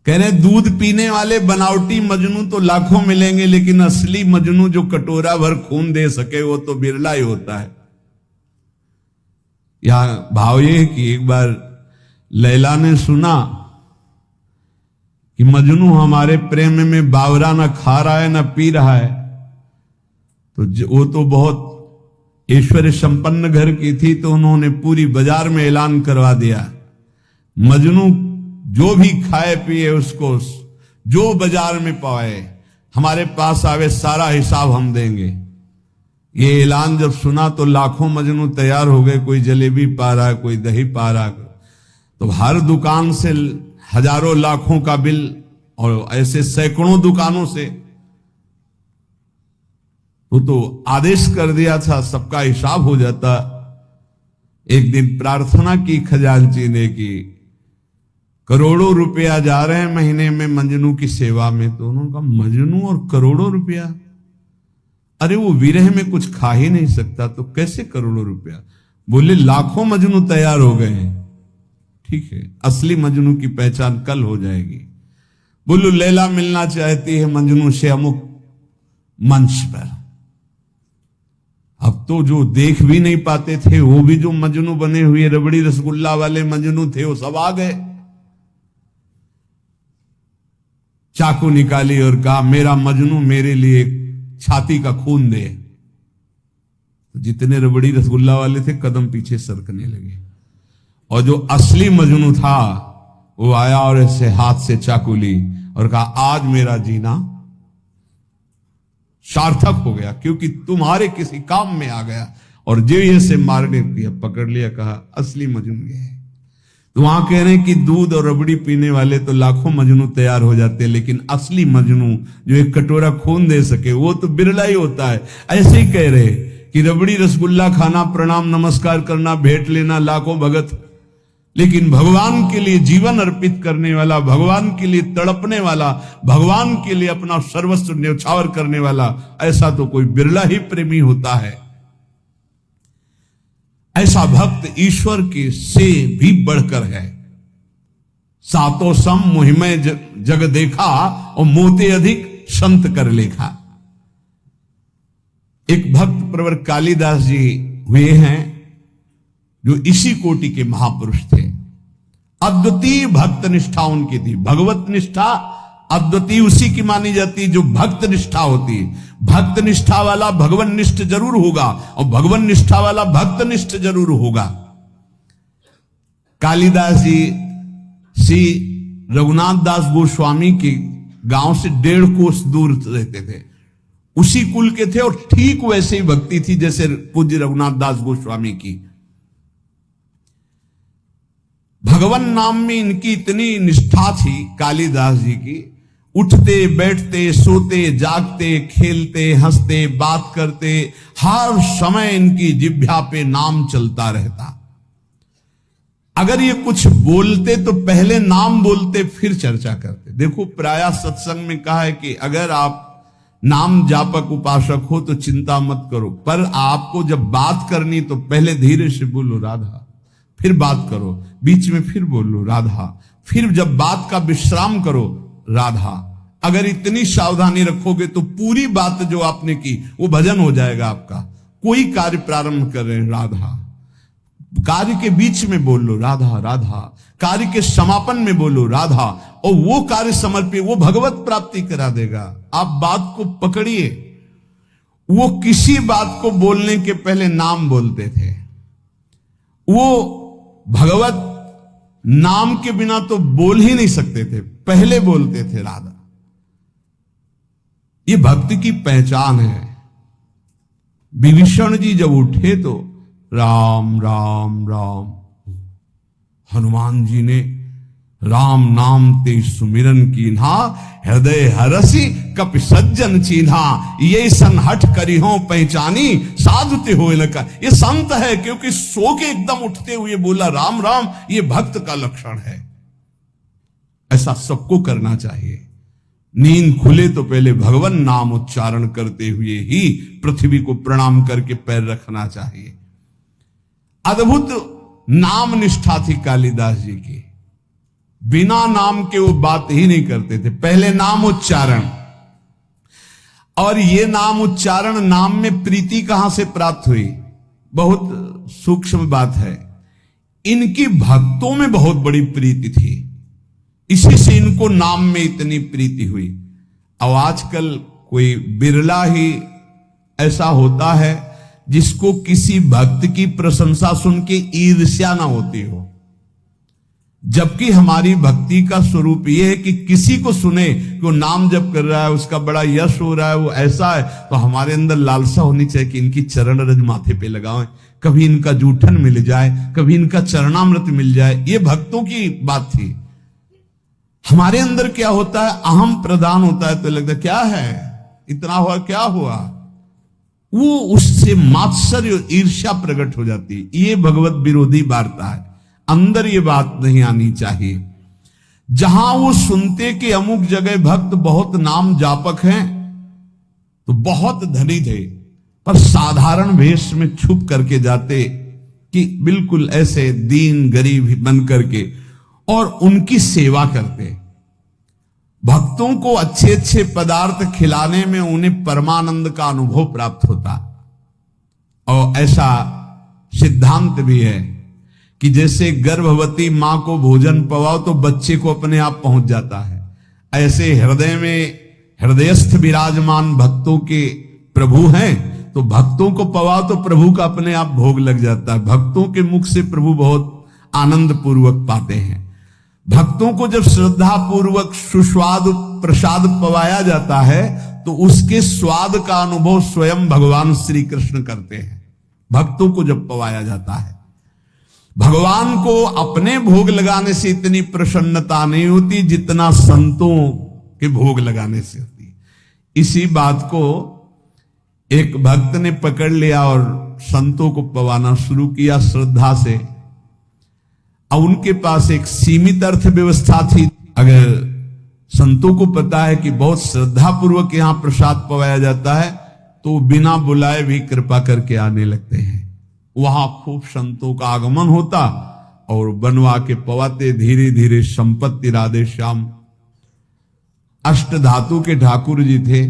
कह रहे दूध पीने वाले बनावटी मजनू तो लाखों मिलेंगे, लेकिन असली मजनू जो कटोरा भर खून दे सके वो तो बिरला ही होता है। यहां भाव ये कि एक बार लैला ने सुना कि मजनू हमारे प्रेम में बावरा न खा रहा है न पी रहा है, तो वो तो बहुत ऐश्वर्य संपन्न घर की थी, तो उन्होंने पूरी बाजार में ऐलान करवा दिया, मजनू जो भी खाए पिए उसको जो बाजार में पाए हमारे पास आवे, सारा हिसाब हम देंगे। ये ऐलान जब सुना तो लाखों मजनू तैयार हो गए, कोई जलेबी पा रहा, कोई दही पा रहा, तो हर दुकान से हजारों लाखों का बिल, और ऐसे सैकड़ों दुकानों से वो तो आदेश कर दिया था सबका हिसाब हो जाता। एक दिन प्रार्थना की खजांची ने कि करोड़ों रुपया जा रहे हैं महीने में मजनू की सेवा में, तो उन्होंने कहा मजनू और करोड़ों रुपया, अरे वो विरह में कुछ खा ही नहीं सकता तो कैसे करोड़ों रुपया। बोले लाखों मजनू तैयार हो गए हैं, ठीक है, असली मजनू की पहचान कल हो जाएगी। बोलो लैला मिलना चाहती है मजनू से अमुक मंच पर। अब तो जो देख भी नहीं पाते थे वो भी जो मजनू बने हुए रबड़ी रसगुल्ला वाले मजनू थे वो सब आ गए। चाकू निकाली और कहा मेरा मजनू मेरे लिए छाती का खून दे। तो जितने रबड़ी रसगुल्ला वाले थे कदम पीछे सरकने लगे, और जो असली मजनू था वो आया और ऐसे हाथ से चाकू ली और कहा आज मेरा जीना सार्थक हो गया, क्योंकि तुम्हारे किसी काम में आ गया। और जो ये से मारने किया, पकड़ लिया, कहा असली मजनू ये है। तो वहां कह रहे हैं कि दूध और रबड़ी पीने वाले तो लाखों मजनू तैयार हो जाते हैं, लेकिन असली मजनू जो एक कटोरा खून दे सके वो तो बिरला ही होता है। ऐसे ही कह रहे कि रबड़ी रसगुल्ला खाना, प्रणाम नमस्कार करना, भेंट लेना लाखों भगत, लेकिन भगवान के लिए जीवन अर्पित करने वाला, भगवान के लिए तड़पने वाला, भगवान के लिए अपना सर्वस्व न्यौछावर करने वाला, ऐसा तो कोई बिरला ही प्रेमी होता है। ऐसा भक्त ईश्वर के से भी बढ़कर है। सातों सम मुहिमय जग देखा और मोते अधिक संत कर लेखा। एक भक्त प्रवर कालिदास जी हुए हैं जो इसी कोटि के महापुरुष थे। अद्वितीय भक्त निष्ठा उनकी थी। भगवत निष्ठा अद्वितीय उसी की मानी जाती जो भक्त निष्ठा होती है। भक्त निष्ठा वाला भगवान निष्ठ जरूर होगा और भगवान निष्ठा वाला भक्त निष्ठ जरूर होगा। कालिदास जी श्री रघुनाथ दास गोस्वामी के गांव से 1.5 कोस दूर रहते थे, उसी कुल के थे, और ठीक वैसे ही भक्ति थी जैसे पूज्य रघुनाथ दास गोस्वामी की। भगवान नाम में इनकी इतनी निष्ठा थी कालिदास जी की, उठते बैठते सोते जागते खेलते हंसते बात करते हर समय इनकी जिह्वा पे नाम चलता रहता। अगर ये कुछ बोलते तो पहले नाम बोलते फिर चर्चा करते। देखो प्रायः सत्संग में कहा है कि अगर आप नाम जापक उपासक हो तो चिंता मत करो, पर आपको जब बात करनी तो पहले धीरे से बोलो राधा, फिर बात करो, बीच में फिर बोलो राधा, फिर जब बात का विश्राम करो राधा। अगर इतनी सावधानी रखोगे तो पूरी बात जो आपने की वो भजन हो जाएगा आपका। कोई कार्य प्रारंभ कर रहे हैं राधा, कार्य के बीच में बोलो राधा राधा, कार्य के समापन में बोलो राधा, और वो कार्य समर्पित, वो भगवत प्राप्ति करा देगा। आप बात को पकड़िए। वो किसी बात को बोलने के पहले नाम बोलते थे। वो भगवत नाम के बिना तो बोल ही नहीं सकते थे, पहले बोलते थे राधा। ये भक्ति की पहचान है। विभीषण जी जब उठे तो राम राम राम, हनुमान जी ने राम नाम ते सुमिरन कीन्हा, हृदय हरसी कपि सज्जन चीन्हा, ये सन हठ करी हो पहचानी साधुते हो लका। ये संत है क्योंकि सो के एकदम उठते हुए बोला राम राम, ये भक्त का लक्षण है। ऐसा सबको करना चाहिए। नींद खुले तो पहले भगवान नाम उच्चारण करते हुए ही पृथ्वी को प्रणाम करके पैर रखना चाहिए। अद्भुत नाम निष्ठा थी कालिदास जी की। बिना नाम के वो बात ही नहीं करते थे। पहले नाम उच्चारण, और ये नाम उच्चारण, नाम में प्रीति कहां से प्राप्त हुई? बहुत सूक्ष्म बात है। इनकी भक्तों में बहुत बड़ी प्रीति थी, इसी से इनको नाम में इतनी प्रीति हुई। अब आजकल कोई बिरला ही ऐसा होता है जिसको किसी भक्त की प्रशंसा सुन के ईर्ष्या ना होती हो, जबकि हमारी भक्ति का स्वरूप यह है कि किसी को सुने कि वो नाम जप कर रहा है, उसका बड़ा यश हो रहा है, वो ऐसा है, तो हमारे अंदर लालसा होनी चाहिए कि इनकी चरण रज माथे पे लगाएं, कभी इनका जूठन मिल जाए, कभी इनका चरणामृत मिल जाए। ये भक्तों की बात थी। हमारे अंदर क्या होता है, अहम प्रदान होता है तो लगता है क्या है, इतना हुआ, क्या हुआ, वो उससे मात्सर्य और ईर्ष्या प्रकट हो जाती है। ये भगवत विरोधी वार्ता है। अंदर ये बात नहीं आनी चाहिए। जहां वो सुनते कि अमुक जगह भक्त बहुत नाम जापक हैं, तो बहुत धनी थे, पर साधारण वेश में छुप करके जाते कि बिल्कुल ऐसे दीन गरीब बन करके, और उनकी सेवा करते। भक्तों को अच्छे अच्छे पदार्थ खिलाने में उन्हें परमानंद का अनुभव प्राप्त होता। और ऐसा सिद्धांत भी है कि जैसे गर्भवती मां को भोजन पवाओ तो बच्चे को अपने आप पहुंच जाता है, ऐसे हृदय में हृदयस्थ विराजमान भक्तों के प्रभु हैं, तो भक्तों को पवाओ तो प्रभु का अपने आप भोग लग जाता है। भक्तों के मुख से प्रभु बहुत आनंद पूर्वक पाते हैं। भक्तों को जब श्रद्धा पूर्वक सुस्वाद प्रसाद पवाया जाता है तो उसके स्वाद का अनुभव स्वयं भगवान श्री कृष्ण करते हैं। भक्तों को जब पवाया जाता है, भगवान को अपने भोग लगाने से इतनी प्रसन्नता नहीं होती जितना संतों के भोग लगाने से होती। इसी बात को एक भक्त ने पकड़ लिया और संतों को पवाना शुरू किया श्रद्धा से। अब उनके पास एक सीमित अर्थव्यवस्था थी। अगर संतों को पता है कि बहुत श्रद्धा पूर्वक यहां प्रसाद पवाया जाता है तो बिना बुलाए भी कृपा करके आने लगते हैं। वहां खूब संतों का आगमन होता और बनवा के पवाते। धीरे धीरे संपत्ति राधे श्याम अष्ट धातु के ठाकुर जी थे,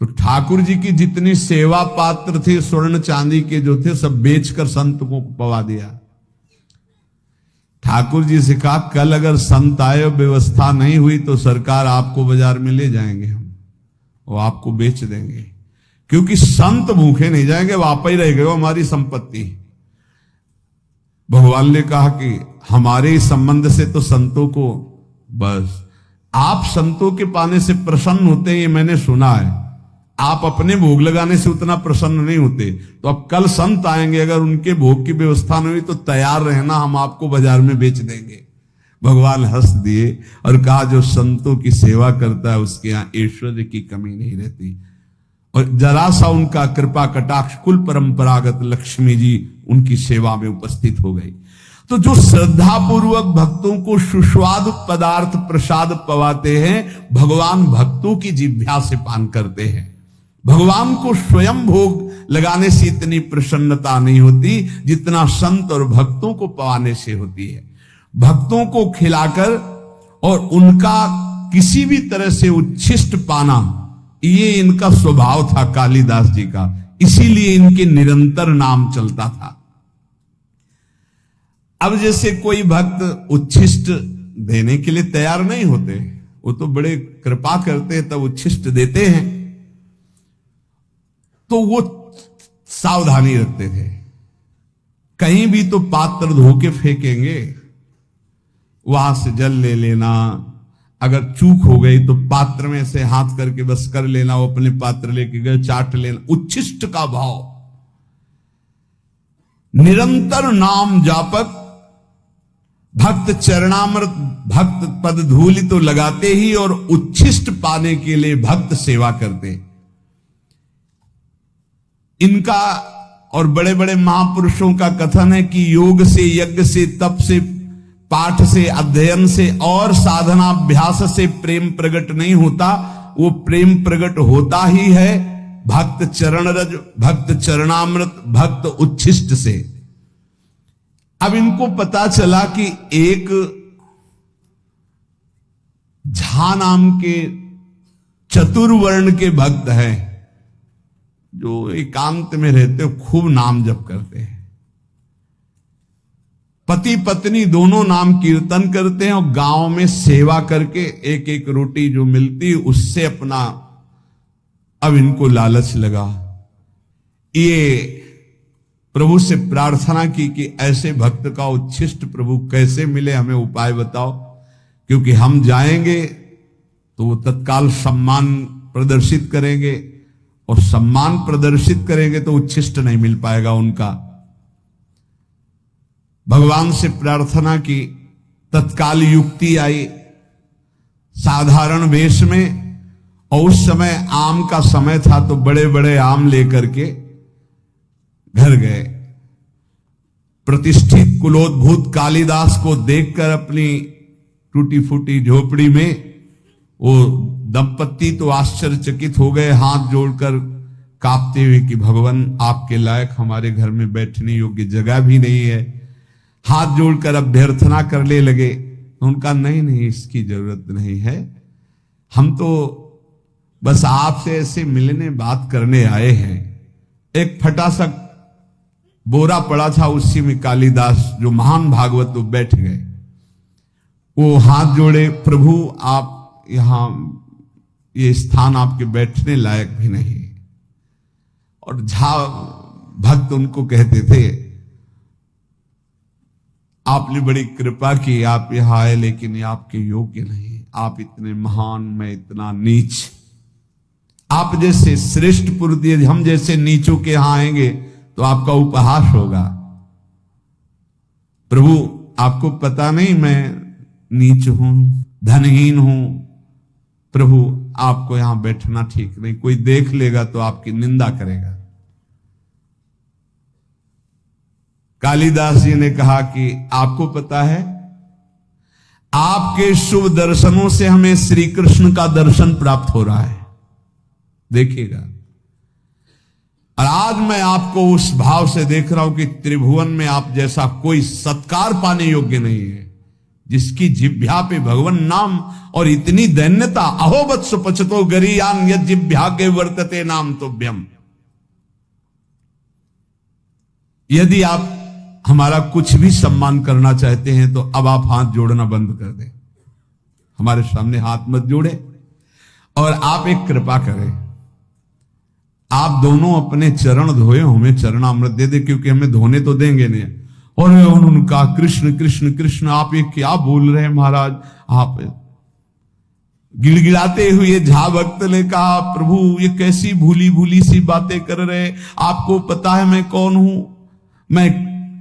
तो ठाकुर जी की जितनी सेवा पात्र थे स्वर्ण चांदी के जो थे सब बेचकर संत को पवा दिया। ठाकुर जी से कहा कल अगर संत आए व्यवस्था नहीं हुई तो सरकार आपको बाजार में ले जाएंगे, हम वो आपको बेच देंगे, क्योंकि संत भूखे नहीं जाएंगे, वो आप ही रहेगा, वो हमारी संपत्ति। भगवान ने कहा कि हमारे संबंध से तो संतों को बस आप संतों के पाने से प्रसन्न होते हैं, ये मैंने सुना है। आप अपने भोग लगाने से उतना प्रसन्न नहीं होते, तो अब कल संत आएंगे, अगर उनके भोग की व्यवस्था नहीं हुई तो तैयार रहना, हम आपको बाजार में बेच देंगे। भगवान हंस दिए और कहा जो संतों की सेवा करता है उसके यहां ऐश्वर्य की कमी नहीं रहती। और जरा सा उनका कृपा कटाक्ष कुल परंपरागत लक्ष्मी जी उनकी सेवा में उपस्थित हो गई। तो जो श्रद्धा पूर्वक भक्तों को सुस्वाद पदार्थ प्रसाद पवाते हैं, भगवान भक्तों की जिह्वा से पान करते हैं। भगवान को स्वयं भोग लगाने से इतनी प्रसन्नता नहीं होती जितना संत और भक्तों को पवाने से होती है। भक्तों को खिलाकर और उनका किसी भी तरह से उच्छिष्ट पाना, ये इनका स्वभाव था कालिदास जी का, इसीलिए इनके निरंतर नाम चलता था। अब जैसे कोई भक्त उच्छिष्ट देने के लिए तैयार नहीं होते, वो तो बड़े कृपा करते हैं तब उच्छिष्ट देते हैं, तो वो सावधानी रखते थे। कहीं भी तो पात्र धो के फेंकेंगे, वहां से जल ले लेना, अगर चूक हो गई तो पात्र में से हाथ करके बस कर लेना, वो अपने पात्र लेके गए चाट लेना, उच्छिष्ट का भाव। निरंतर नाम जापक भक्त चरणामृत भक्त पद धूलि तो लगाते ही और उच्छिष्ट पाने के लिए भक्त सेवा करते। इनका और बड़े बड़े महापुरुषों का कथन है कि योग से, यज्ञ से, तप से, पाठ से, अध्ययन से और साधनाभ्यास से प्रेम प्रकट नहीं होता। वो प्रेम प्रकट होता ही है भक्त चरण रज, भक्त चरणामृत, भक्त उच्छिष्ट से। अब इनको पता चला कि एक झा नाम के चतुर्वर्ण के भक्त हैं जो एकांत में रहते खूब नाम जप करते हैं। पति पत्नी दोनों नाम कीर्तन करते हैं और गांव में सेवा करके एक एक रोटी जो मिलती उससे अपना, अब इनको लालच लगा। ये प्रभु से प्रार्थना की कि ऐसे भक्त का उच्छिष्ट प्रभु कैसे मिले, हमें उपाय बताओ, क्योंकि हम जाएंगे तो वो तत्काल सम्मान प्रदर्शित करेंगे और सम्मान प्रदर्शित करेंगे तो उच्छिष्ट नहीं मिल पाएगा उनका। भगवान से प्रार्थना की, तत्काल युक्ति आई साधारण वेश में, और उस समय आम का समय था तो बड़े बड़े आम लेकर के घर गए। प्रतिष्ठित कुलोद्भूत कालिदास को देखकर अपनी टूटी फूटी झोपड़ी में वो दंपत्ति तो आश्चर्यचकित हो गए, हाथ जोड़कर कांपते हुए कि भगवान आपके लायक हमारे घर में बैठने योग्य जगह भी नहीं है। हाथ जोड़कर अभ्यर्थना करने लगे तो उनका नहीं नहीं इसकी जरूरत नहीं है, हम तो बस आपसे ऐसे मिलने बात करने आए हैं। एक फटा सा बोरा पड़ा था, उसी में कालिदास जो महान भागवत वो बैठ गए। वो हाथ जोड़े, प्रभु आप यहां, ये स्थान आपके बैठने लायक भी नहीं। और झा भक्त उनको कहते थे आपने बड़ी कृपा की, आप यहां आए, लेकिन ये आपके योग्य नहीं, आप इतने महान, मैं इतना नीच। आप जैसे श्रेष्ठ पुरुष यदि हम जैसे नीचों के यहां आएंगे तो आपका उपहास होगा। प्रभु आपको पता नहीं मैं नीच हूं, धनहीन हूं, प्रभु आपको यहां बैठना ठीक नहीं, कोई देख लेगा तो आपकी निंदा करेगा। कालिदास जी ने कहा कि आपको पता है आपके शुभ दर्शनों से हमें श्री कृष्ण का दर्शन प्राप्त हो रहा है, देखिएगा। और आज मैं आपको उस भाव से देख रहा हूं कि त्रिभुवन में आप जैसा कोई सत्कार पाने योग्य नहीं है, जिसकी जिह्वा पे भगवान नाम और इतनी दैन्यता। अहो वत्स पचतो गरीयान यद जिह्वा के वर्तते नाम तुभ्यम। यदि आप हमारा कुछ भी सम्मान करना चाहते हैं तो अब आप हाथ जोड़ना बंद कर दें, हमारे सामने हाथ मत जोड़े। और आप एक कृपा करें, आप दोनों अपने चरण धोए, हमें चरणामृत दे दे, क्योंकि हमें धोने तो देंगे नहीं। और उन्होंने कहा कृष्ण कृष्ण कृष्ण, आप ये क्या बोल रहे हैं महाराज। आप गिड़गिड़ाते हुए झा भक्त ने कहा प्रभु ये कैसी भूली भूली सी बातें कर रहे, आपको पता है मैं कौन हूं, मैं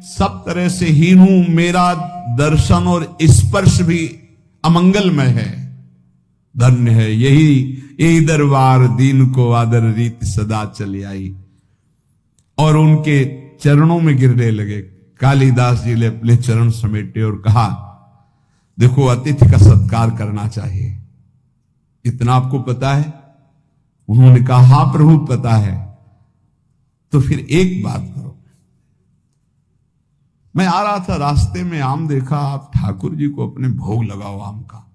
सब तरह से हीन हूं, मेरा दर्शन और स्पर्श भी अमंगलमय है। धन्य है यही दरबार, दीन को आदर रीत सदा चली आई। और उनके चरणों में गिरने लगे। कालिदास जी ने अपने चरण समेटे और कहा देखो अतिथि का सत्कार करना चाहिए, इतना आपको पता है। उन्होंने कहा हां प्रभु पता है। तो फिर एक बात करो, मैं आ रहा था रास्ते में आम देखा, आप ठाकुर जी को अपने भोग लगाओ आम का,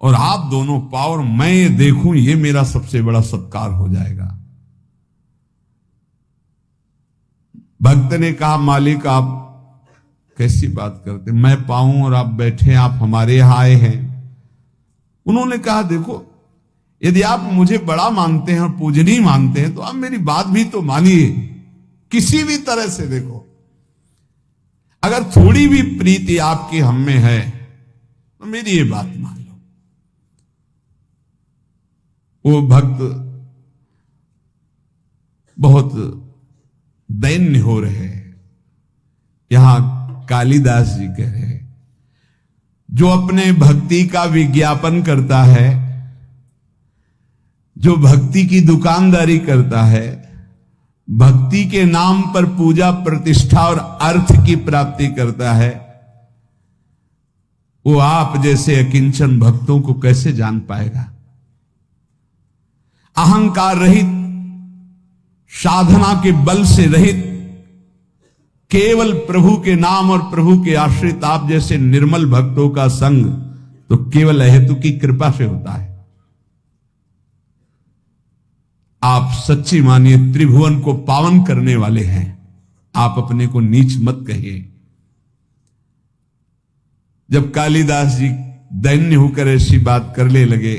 और आप दोनों पाओ और मैं ये देखूं, ये मेरा सबसे बड़ा सत्कार हो जाएगा। भक्त ने कहा मालिक आप कैसी बात करते, मैं पाऊं और आप बैठे, आप हमारे यहां आए हैं। उन्होंने कहा देखो यदि आप मुझे बड़ा मानते हैं और पूजनीय मानते हैं तो आप मेरी बात भी तो मानिए, किसी भी तरह से। देखो अगर थोड़ी भी प्रीति आपकी हम में है तो मेरी ये बात मान लो। वो भक्त बहुत दैन्य हो रहे हैं। यहां कालिदास जी कह रहे हैं जो अपने भक्ति का विज्ञापन करता है, जो भक्ति की दुकानदारी करता है, भक्ति के नाम पर पूजा प्रतिष्ठा और अर्थ की प्राप्ति करता है, वो आप जैसे अकिंचन भक्तों को कैसे जान पाएगा। अहंकार रहित, साधना के बल से रहित, केवल प्रभु के नाम और प्रभु के आश्रित आप जैसे निर्मल भक्तों का संग तो केवल हेतु की कृपा से होता है। आप सच्ची मानिए त्रिभुवन को पावन करने वाले हैं, आप अपने को नीच मत कहिए। जब कालिदास जी दैन्य होकर ऐसी बात करने लगे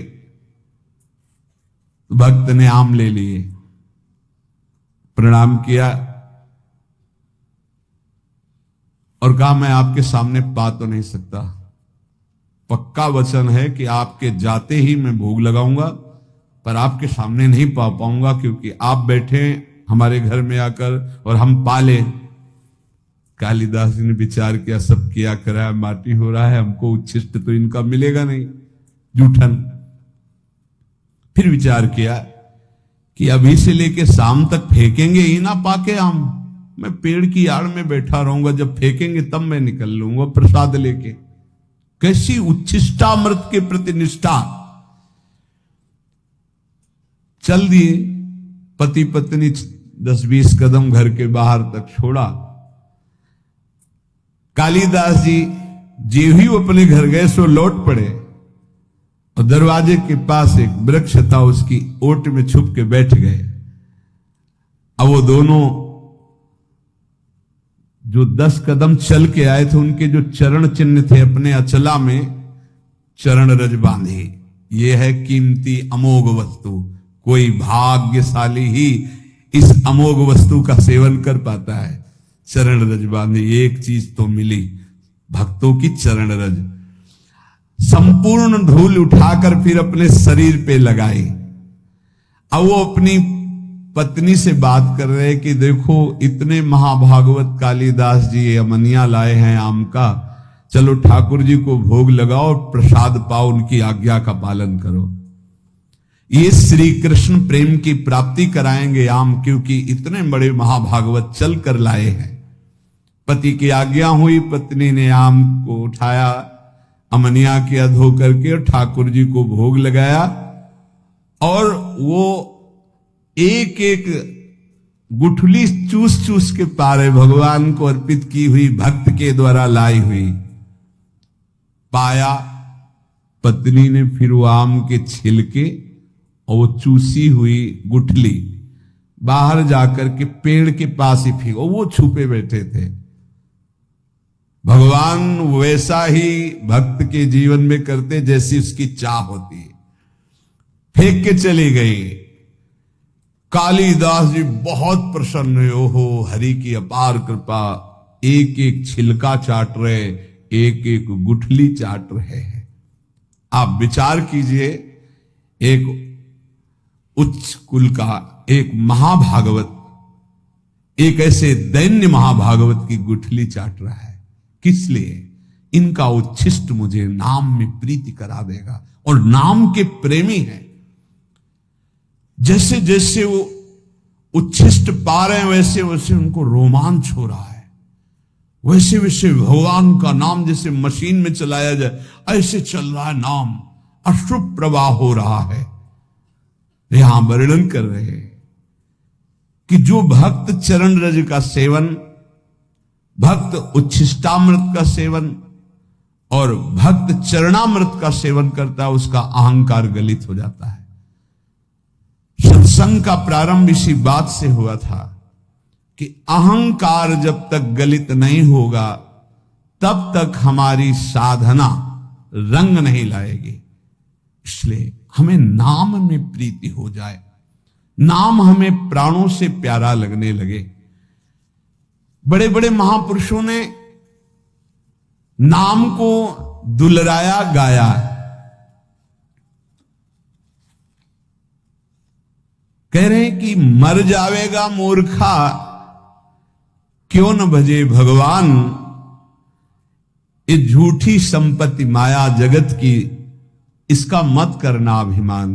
तो भक्त ने आम ले लिए, प्रणाम किया और कहा मैं आपके सामने पा तो नहीं सकता, पक्का वचन है कि आपके जाते ही मैं भोग लगाऊंगा, पर आपके सामने नहीं पा पाऊंगा क्योंकि आप बैठे हमारे घर में आकर और हम पाले। कालिदास जी ने विचार किया, सब किया कराया माटी हो रहा है, हमको उच्छिष्ट तो इनका मिलेगा नहीं, जूठन। फिर विचार किया कि अभी से लेके शाम तक फेंकेंगे ही ना पाके आम, मैं पेड़ की आड़ में बैठा रहूंगा, जब फेंकेंगे तब मैं निकल लूंगा प्रसाद लेके। कैसी उच्छिष्टामृत के प्रति निष्ठा। चल दिए, पति पत्नी 10-20 कदम घर के बाहर तक छोड़ा। कालिदास जी जो ही अपने घर गए सो लौट पड़े और दरवाजे के पास एक वृक्ष था, उसकी ओट में छुप के बैठ गए। अब वो दोनों जो 10 कदम चल के आए थे, उनके जो चरण चिन्ह थे अपने अचला में चरण रज बांधे। ये है कीमती अमोघ वस्तु, कोई भाग्यशाली ही इस अमोघ वस्तु का सेवन कर पाता है। चरण रज बांधे, एक चीज तो मिली, भक्तों की चरण रज। संपूर्ण धूल उठाकर फिर अपने शरीर पे लगाई। अब वो अपनी पत्नी से बात कर रहे कि देखो इतने महाभागवत कालिदास जी ये अमनिया लाए हैं आम का, चलो ठाकुर जी को भोग लगाओ, प्रसाद पाओ, उनकी आज्ञा का पालन करो। ये श्री कृष्ण प्रेम की प्राप्ति कराएंगे आम, क्योंकि इतने बड़े महाभागवत चल कर लाए हैं। पति की आज्ञा हुई, पत्नी ने आम को उठाया, अमनिया किया धो करके और ठाकुर जी को भोग लगाया। और वो एक एक गुठली चूस चूस के पारे भगवान को अर्पित की हुई, भक्त के द्वारा लाई हुई पाया। पत्नी ने फिर वो आम के छिलके और वो चूसी हुई गुठली बाहर जाकर के पेड़ के पास ही फेंको, वो छुपे बैठे थे। भगवान वैसा ही भक्त के जीवन में करते जैसी उसकी चाह होती है। फेंक के चली गई। कालिदास जी बहुत प्रसन्न हुए, ओहो हरि की अपार कृपा, एक एक छिलका चाट रहे, एक एक गुठली चाट रहे हैं। आप विचार कीजिए, एक उच्च कुल का एक महाभागवत एक ऐसे दैन्य महाभागवत की गुठली चाट रहा है। किस लिए? इनका उच्छिष्ट मुझे नाम में प्रीति करा देगा, और नाम के प्रेमी हैं। जैसे जैसे वो उच्छिष्ट पा रहे हैं वैसे वैसे उनको रोमांच हो रहा है, वैसे वैसे भगवान का नाम जैसे मशीन में चलाया जाए ऐसे चल रहा है नाम, अश्रुप प्रवाह हो रहा है। यहां वर्णन कर रहे हैं कि जो भक्त चरण रज का सेवन, भक्त उच्छिष्टामृत का सेवन और भक्त चरणामृत का सेवन करता है, उसका अहंकार गलित हो जाता है। सत्संग का प्रारंभ इसी बात से हुआ था कि अहंकार जब तक गलित नहीं होगा तब तक हमारी साधना रंग नहीं लाएगी। इसलिए हमें नाम में प्रीति हो जाए, नाम हमें प्राणों से प्यारा लगने लगे। बड़े बड़े महापुरुषों ने नाम को दुलराया गाया। कह रहे हैं कि मर जावेगा मूर्खा क्यों न भजे भगवान, ये झूठी संपत्ति माया जगत की, इसका मत करना अभिमान।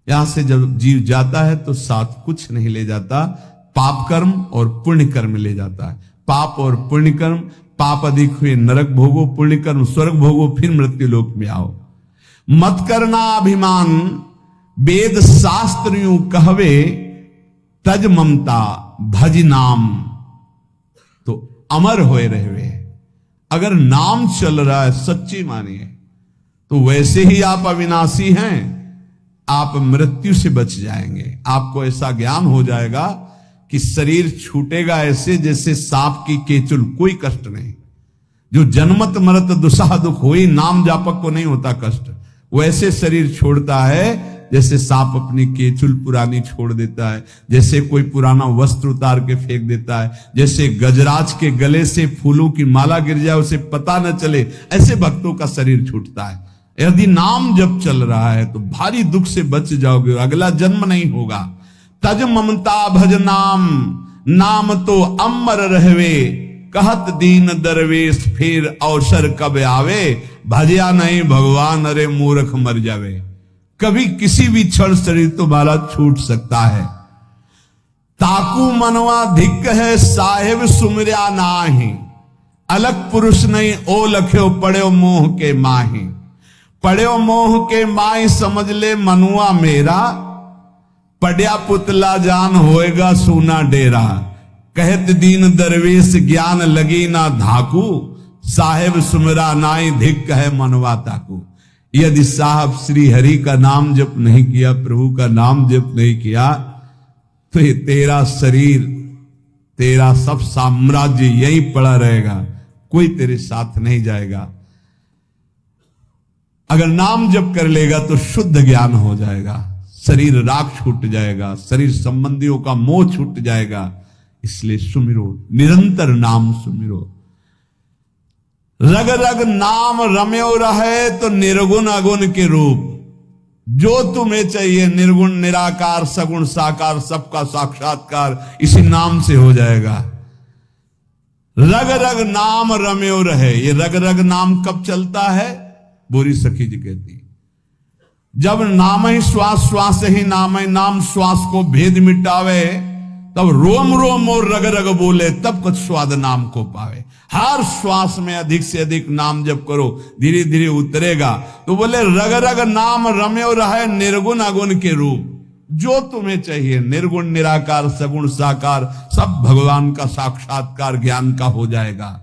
यहां से जब जीव जाता है तो साथ कुछ नहीं ले जाता, पाप कर्म और पुण्य कर्म ले जाता है। पाप और पुण्य कर्म, पाप अधिक हुए नरक भोगो, पुण्य कर्म स्वर्ग भोगो, फिर मृत्यु लोक में आओ। मत करना अभिमान, वेद शास्त्र यूं कहवे, तज ममता भज नाम। तो अमर होए रहे। अगर नाम चल रहा है सच्ची मानिए, तो वैसे ही आप अविनाशी हैं, आप मृत्यु से बच जाएंगे। आपको ऐसा ज्ञान हो जाएगा कि शरीर छूटेगा ऐसे जैसे सांप की केचुल, कोई कष्ट नहीं। जो जन्मत मरत दुसाह दुख होई, नाम जापक को नहीं होता कष्ट, वैसे शरीर छोड़ता है जैसे सांप अपनी केचुल पुरानी छोड़ देता है, जैसे कोई पुराना वस्त्र उतार के फेंक देता है, जैसे गजराज के गले से फूलों की माला गिर जाए उसे पता न चले, ऐसे भक्तों का शरीर छूटता है। यदि नाम जब चल रहा है तो भारी दुख से बच जाओगे, अगला जन्म नहीं होगा। तज ममता भज नाम, नाम तो अमर रहवे, कहत दीन दरवेश फिर अवसर कब आवे, भजिया नहीं भगवान अरे मूर्ख मर जावे। कभी किसी भी क्षण शरीर तुम्हारा छूट सकता है। ताकू मनवा धिक है साहेब सुमरिया नाही, अलग पुरुष नहीं ओ लख्यो पड़ो मोह के माही। पड़ो मोह के माही समझ ले मनुआ मेरा, पड़या पुतला जान होएगा सोना डेरा। कहत दीन दरवेश ज्ञान लगी ना धाकू, साहेब सुमरा नाई धिक है मनवा ताकू। यदि साहब श्री हरि का नाम जप नहीं किया, प्रभु का नाम जप नहीं किया, तो ये तेरा शरीर, तेरा सब साम्राज्य यहीं पड़ा रहेगा, कोई तेरे साथ नहीं जाएगा। अगर नाम जप कर लेगा तो शुद्ध ज्ञान हो जाएगा, शरीर राग छूट जाएगा, शरीर संबंधियों का मोह छूट जाएगा। इसलिए सुमिरो, निरंतर नाम सुमिरो। रग रग नाम रम्यो रहे तो निर्गुण अगुण के रूप, जो तुम्हें चाहिए निर्गुण निराकार सगुण साकार सबका साक्षात्कार इसी नाम से हो जाएगा। रग रग नाम रम्यो रहे, ये रग रग नाम कब चलता है? बोरी सखी जी कहती, जब नाम ही श्वास, श्वास ही नाम ही नाम श्वास को भेद मिटावे, तब रोम रोम और रग रग बोले, तब कुछ स्वाद नाम को पावे। हर श्वास में अधिक से अधिक नाम जप करो, धीरे धीरे उतरेगा। तो बोले रग रग नाम रम्यो रहे निर्गुण अगुण के रूप, जो तुम्हें चाहिए निर्गुण निराकार सगुण साकार सब भगवान का साक्षात्कार ज्ञान का हो जाएगा।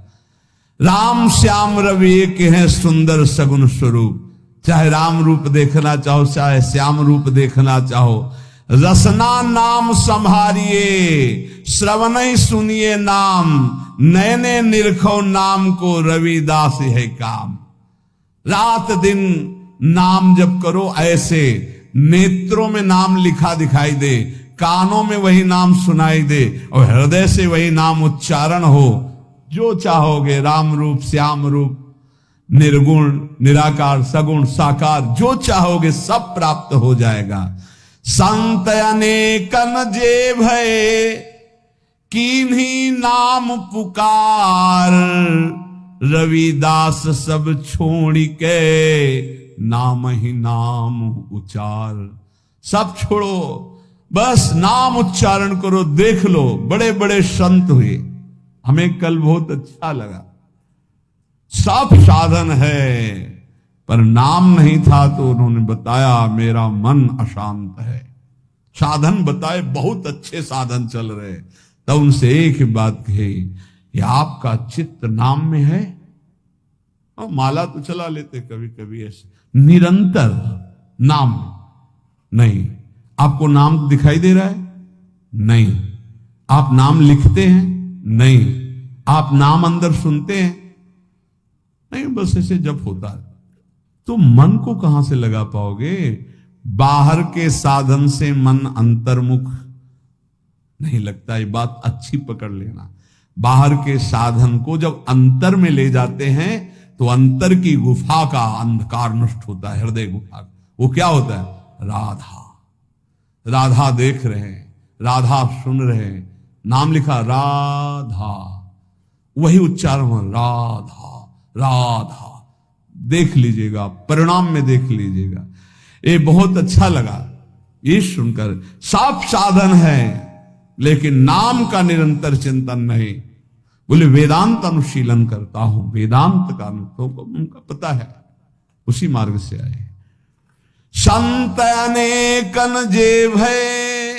राम श्याम रवि एक है सुंदर सगुण स्वरूप, चाहे राम रूप देखना चाहो चाहे श्याम रूप देखना चाहो। रसना नाम संभारिए, श्रवण सुनिए नाम, नैने निरखो नाम को रविदास है काम। रात दिन नाम जप करो, ऐसे नेत्रों में नाम लिखा दिखाई दे, कानों में वही नाम सुनाई दे और हृदय से वही नाम उच्चारण हो। जो चाहोगे राम रूप श्याम रूप निर्गुण निराकार सगुण साकार, जो चाहोगे सब प्राप्त हो जाएगा। संत अनेकन जे भय कीन्ही नाम पुकार, रविदास सब छोड़ के नाम ही नाम उच्चार। सब छोड़ो, बस नाम उच्चारण करो। देख लो बड़े बड़े संत हुए, हमें कल बहुत अच्छा लगा। सब साधन है पर नाम नहीं था, तो उन्होंने बताया मेरा मन अशांत है। साधन बताए, बहुत अच्छे साधन चल रहे, तब उनसे एक बात कही, ये आपका चित्त नाम में है? और माला तो चला लेते कभी कभी ऐसे, निरंतर नाम नहीं। आपको नाम दिखाई दे रहा है? नहीं। आप नाम लिखते हैं? नहीं। आप नाम अंदर सुनते हैं? नहीं, बस ऐसे जब होता है। तो मन को कहां से लगा पाओगे? बाहर के साधन से मन अंतर्मुख नहीं लगता। ये बात अच्छी पकड़ लेना। बाहर के साधन को जब अंतर में ले जाते हैं तो अंतर की गुफा का अंधकार नष्ट होता है, हृदय गुफा। वो क्या होता है? राधा। राधा देख रहे हैं, राधा सुन रहे हैं, नाम लिखा राधा, वही उच्चारण राधा राधा। देख लीजिएगा, परिणाम में देख लीजिएगा। ये बहुत अच्छा लगा ये सुनकर। सब साधन है लेकिन नाम का निरंतर चिंतन नहीं। बोले वेदांत अनुशीलन करता हूं, वेदांत का तो उनका पता है, उसी मार्ग से आए। संत अनेकन जे भय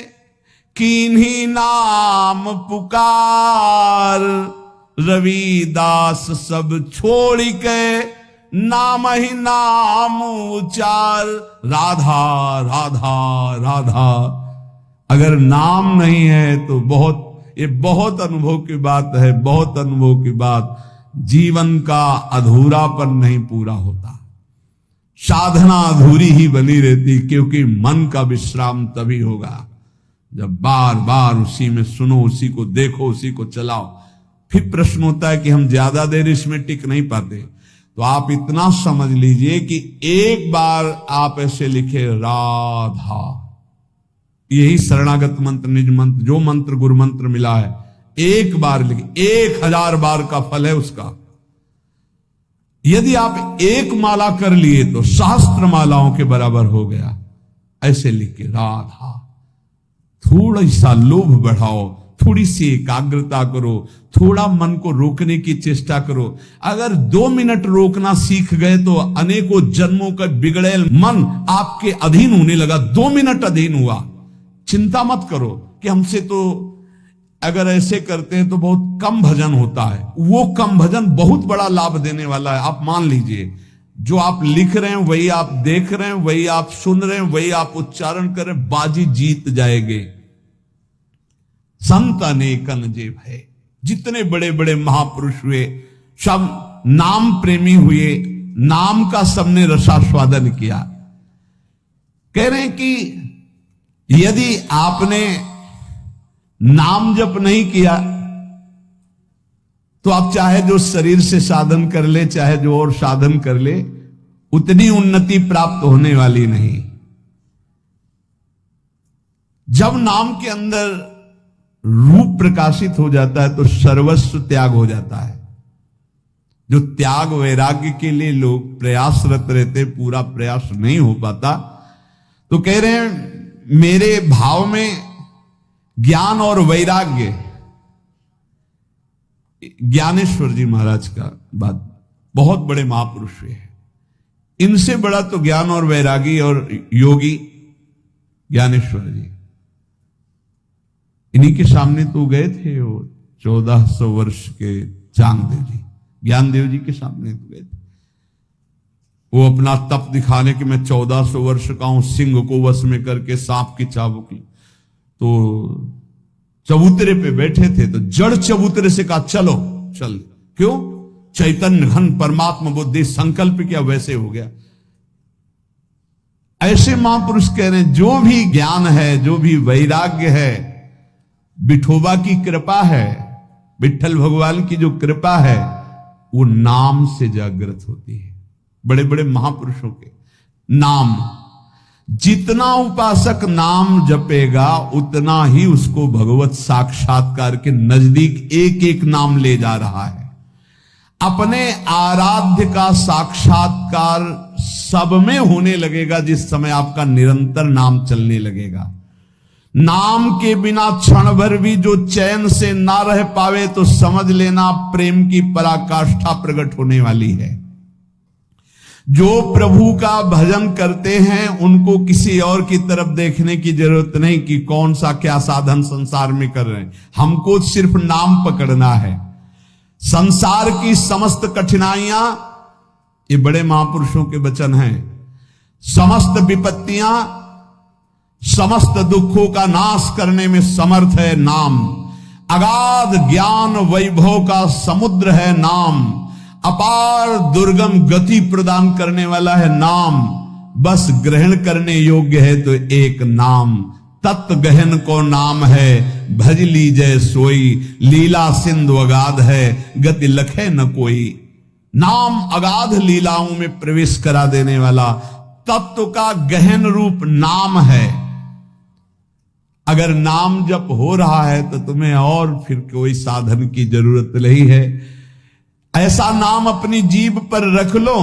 कीन्ही नाम पुकार, रविदास सब छोड़ के नाम ही नाम उचार, राधा राधा राधा। अगर नाम नहीं है तो ये बहुत अनुभव की बात है, बहुत अनुभव की बात। जीवन का अधूरापन नहीं पूरा होता, साधना अधूरी ही बनी रहती, क्योंकि मन का विश्राम तभी होगा जब बार बार उसी में सुनो, उसी को देखो, उसी को चलाओ। फिर प्रश्न होता है कि हम ज्यादा देर इसमें टिक नहीं पाते, तो आप इतना समझ लीजिए कि एक बार आप ऐसे लिखे राधा, यही शरणागत मंत्र, निज मंत्र, जो मंत्र गुरु मंत्र मिला है, एक बार लिखे, 1000 बार का फल है उसका। यदि आप एक माला कर लिए तो सहस्त्र मालाओं के बराबर हो गया। ऐसे लिख के राधा, थोड़ा सा लोभ बढ़ाओ, थोड़ी सी एकाग्रता करो, थोड़ा मन को रोकने की चेष्टा करो। अगर 2 मिनट रोकना सीख गए तो अनेकों जन्मों का बिगड़ेल मन आपके अधीन होने लगा। 2 मिनट अधीन हुआ, चिंता मत करो कि हमसे तो अगर ऐसे करते हैं तो बहुत कम भजन होता है। वो कम भजन बहुत बड़ा लाभ देने वाला है। आप मान लीजिए, जो आप लिख रहे हैं वही आप देख रहे हैं, वही आप सुन रहे हैं, वही आप उच्चारण कर रहे हैं, बाजी जीत जाएंगे। संत अनेकन जे भय, जितने बड़े बड़े महापुरुष हुए सब नाम प्रेमी हुए, नाम का सबने रसास्वादन किया। कह रहे हैं कि यदि आपने नाम जप नहीं किया तो आप चाहे जो शरीर से साधन कर ले, चाहे जो और साधन कर ले, उतनी उन्नति प्राप्त होने वाली नहीं। जब नाम के अंदर रूप प्रकाशित हो जाता है तो सर्वस्व त्याग हो जाता है। जो त्याग वैराग्य के लिए लोग प्रयासरत रहते, पूरा प्रयास नहीं हो पाता, तो कह रहे हैं मेरे भाव में ज्ञान और वैराग्य, ज्ञानेश्वर जी महाराज का बात, बहुत बड़े महापुरुष हुए हैं, इनसे बड़ा तो ज्ञान और वैरागी और योगी ज्ञानेश्वर जी। इन्हीं के सामने तो गए थे वो 1400 वर्ष के चांगदेव जी, ज्ञानदेव जी के सामने तो गए थे। वो अपना तप दिखाने कि मैं 1400 वर्ष का हूं, सिंह को वश में करके सांप की चाबुक, तो चबूतरे पे बैठे थे तो जड़ चबूतरे से कहा चलो चल। क्यों? चैतन्य घन परमात्मा बुद्धि, संकल्प किया, वैसे हो गया। ऐसे महापुरुष कह रहे हैं जो भी ज्ञान है, जो भी वैराग्य है, विठोबा की कृपा है, विठल भगवान की जो कृपा है, वो नाम से जागृत होती है। बड़े बड़े महापुरुषों के नाम, जितना उपासक नाम जपेगा उतना ही उसको भगवत साक्षात्कार के नजदीक एक एक नाम ले जा रहा है। अपने आराध्य का साक्षात्कार सब में होने लगेगा जिस समय आपका निरंतर नाम चलने लगेगा। नाम के बिना क्षण भर भी जो चैन से ना रह पावे तो समझ लेना प्रेम की पराकाष्ठा प्रकट होने वाली है। जो प्रभु का भजन करते हैं उनको किसी और की तरफ देखने की जरूरत नहीं कि कौन सा क्या साधन संसार में कर रहे हैं। हमको सिर्फ नाम पकड़ना है। संसार की समस्त कठिनाइयां, ये बड़े महापुरुषों के वचन हैं, समस्त विपत्तियां, समस्त दुखों का नाश करने में समर्थ है नाम। अगाध ज्ञान वैभव का समुद्र है नाम। अपार दुर्गम गति प्रदान करने वाला है नाम। बस ग्रहण करने योग्य है तो एक नाम। तत्व गहन को नाम है, भज लीजय सोई। लीला सिंधु अगाध है, गति लखे न कोई। नाम अगाध लीलाओं में प्रवेश करा देने वाला तत्व का गहन रूप नाम है। अगर नाम जप हो रहा है तो तुम्हें और फिर कोई साधन की जरूरत नहीं है। ऐसा नाम अपनी जीभ पर रख लो,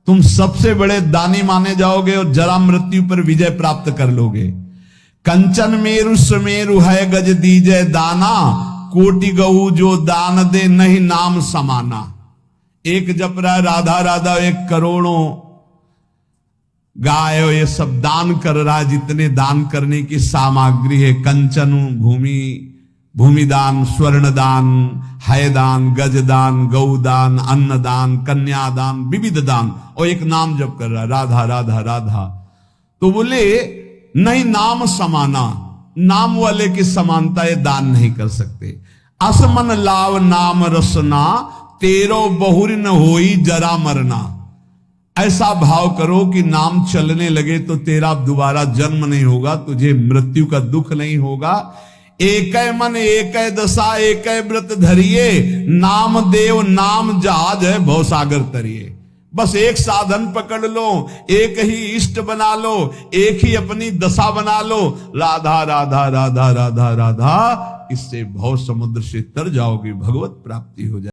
तुम सबसे बड़े दानी माने जाओगे और जरा मृत्यु पर विजय प्राप्त कर लोगे। कंचन मेरु सुमेरु है गज दीजय दाना। कोटि गऊ जो दान दे नहीं नाम समाना। एक जप रहा है राधा राधा, एक करोड़ों गाय ये सब दान कर रहा है। जितने दान करने की सामग्री है, कंचन भूमि, भूमिदान, स्वर्णदान, हयदान, गजदान, गौदान, अन्नदान, कन्यादान, विविध दान, और एक नाम जप कर रहा है, राधा राधा राधा। तो बोले नहीं, नाम समाना, नाम वाले की समानता ये दान नहीं कर सकते। असमन लाव नाम रसना, तेरो बहुर न होई जरा मरना। ऐसा भाव करो कि नाम चलने लगे तो तेरा दोबारा जन्म नहीं होगा, तुझे मृत्यु का दुख नहीं होगा। एक मन एक दशा एक व्रत धरिए, नाम देव नाम जहाज है भवसागर तरिए। बस एक साधन पकड़ लो, एक ही इष्ट बना लो, एक ही अपनी दशा बना लो, राधा राधा राधा राधा राधा, इससे भव समुद्र से तर जाओगे, भगवत प्राप्ति हो जाए।